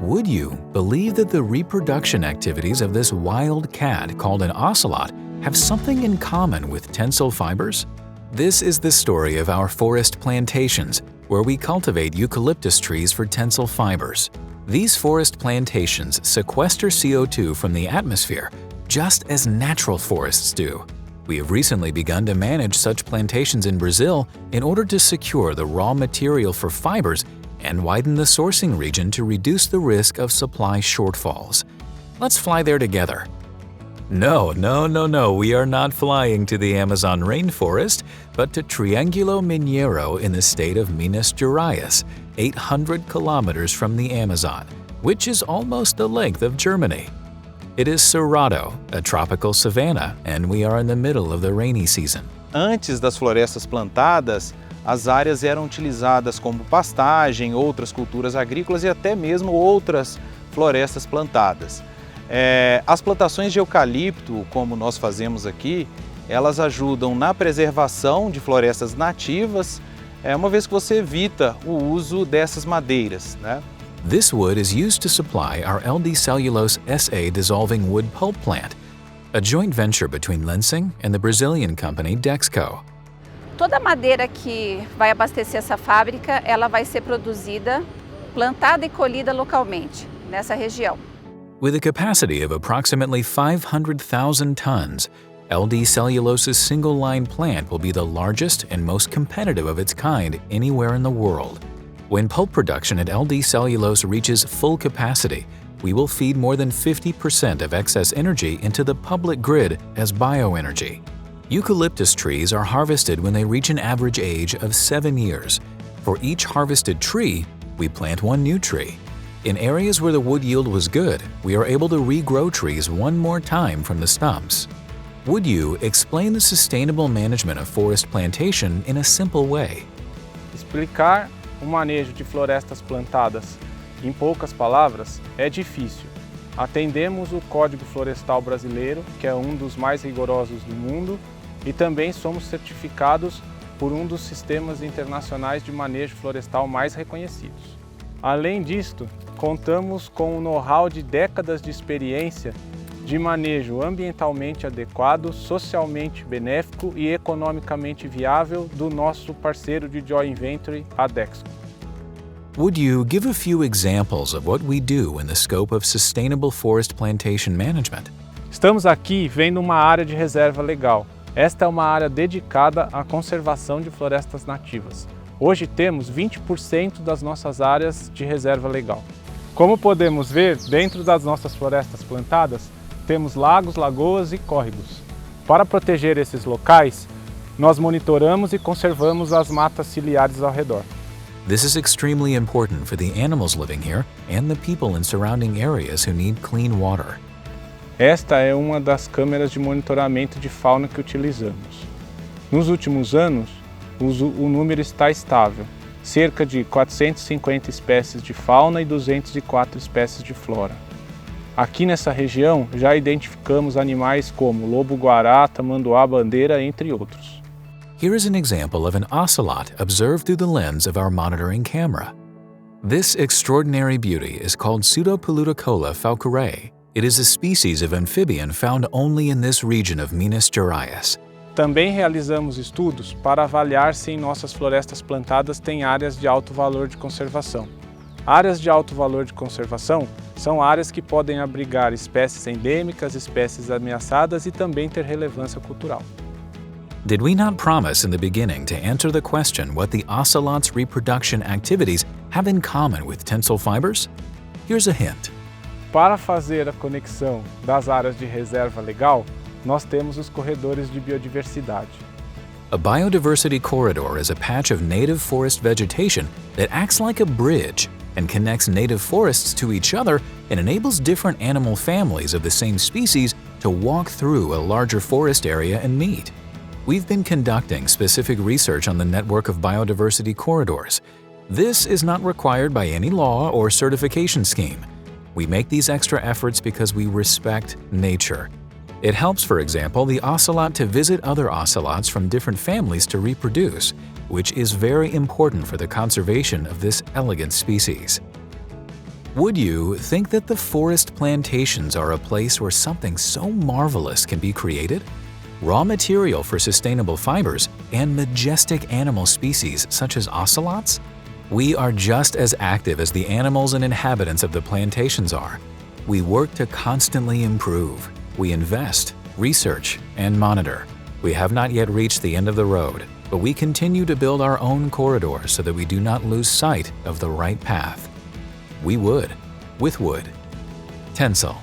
Would you believe that the reproduction activities of this wild cat called an ocelot have something in common with TENCEL fibers? This is the story of our forest plantations, where we cultivate eucalyptus trees for TENCEL fibers. These forest plantations sequester CO2 from the atmosphere, just as natural forests do. We have recently begun to manage such plantations in Brazil in order to secure the raw material for fibers and widen the sourcing region to reduce the risk of supply shortfalls. Let's fly there together. No, we are not flying to the Amazon rainforest, but to Triângulo Mineiro in the state of Minas Gerais, 800 kilometers from the Amazon, which is almost the length of Germany. It is Cerrado, a tropical savanna, and we are in the middle of the rainy season. Antes das florestas plantadas, as áreas eram utilizadas como pastagem, outras culturas agrícolas e até mesmo outras florestas plantadas. As plantações de eucalipto, como nós fazemos aqui, elas ajudam na preservação de florestas nativas, uma vez que você evita o uso dessas madeiras, né? This wood is used to supply our LD Cellulose SA dissolving wood pulp plant, a joint venture between Lenzing and the Brazilian company Dexco. Toda a madeira que vai abastecer essa fábrica, ela vai ser produzida, plantada e colhida localmente, nessa região. With a capacity of approximately 500,000 tons, LD Cellulose's single-line plant will be the largest and most competitive of its kind anywhere in the world. When pulp production at LD Cellulose reaches full capacity, we will feed more than 50% of excess energy into the public grid as bioenergy. Eucalyptus trees are harvested when they reach an average age of 7 years. For each harvested tree, we plant one new tree. In areas where the wood yield was good, we are able to regrow trees one more time from the stumps. Would you explain the sustainable management of forest plantation in a simple way? Explicar o manejo de florestas plantadas em poucas palavras é difícil. Atendemos o Código Florestal Brasileiro, que é um dos mais rigorosos do mundo, e também somos certificados por um dos sistemas internacionais de manejo florestal mais reconhecidos. Além disto, contamos com um know-how de décadas de experiência de manejo ambientalmente adequado, socialmente benéfico e economicamente viável do nosso parceiro de joint venture, a Dexco. Would you give a few examples of what we do in the scope of sustainable forest plantation management? Estamos aqui vendo uma área de reserva legal. Esta é uma área dedicada à conservação de florestas nativas. Hoje temos 20% das nossas áreas de reserva legal. Como podemos ver, dentro das nossas florestas plantadas, temos lagos, lagoas e córregos. Para proteger esses locais, nós monitoramos e conservamos as matas ciliares ao redor. This is extremely important for the animals living here and the people in surrounding areas who need clean water. Esta é uma das câmeras de monitoramento de fauna que utilizamos. Nos últimos anos, o número está estável, cerca de 450 espécies de fauna e 204 espécies de flora. Aqui nessa região já identificamos animais como lobo-guará, tamanduá-bandeira, entre outros. Here is an example of an ocelot observed through the lens of our monitoring camera. This extraordinary beauty is called Pseudopeluticola falcurei. It is a species of amphibian found only in this region of Minas Gerais. Também realizamos estudos para avaliar se em nossas florestas plantadas tem áreas de alto valor de conservação. Áreas de alto valor de conservação são áreas que podem abrigar espécies endêmicas, espécies ameaçadas e também ter relevância cultural. Did we not promise in the beginning to answer the question what the ocelot's reproduction activities have in common with TENCEL fibers? Here's a hint. Para fazer a conexão das áreas de reserva legal, nós temos os corredores de biodiversidade. A biodiversity corridor is a patch of native forest vegetation that acts like a bridge and connects native forests to each other and enables different animal families of the same species to walk through a larger forest area and meet. We've been conducting specific research on the network of biodiversity corridors. This is not required by any law or certification scheme. We make these extra efforts because we respect nature. It helps, for example, the ocelot to visit other ocelots from different families to reproduce, which is very important for the conservation of this elegant species. Would you think that the forest plantations are a place where something so marvelous can be created? Raw material for sustainable fibers and majestic animal species such as ocelots? We are just as active as the animals and inhabitants of the plantations are. We work to constantly improve. We invest, research, and monitor. We have not yet reached the end of the road, but we continue to build our own corridors so that we do not lose sight of the right path. We would, with wood. TENCEL.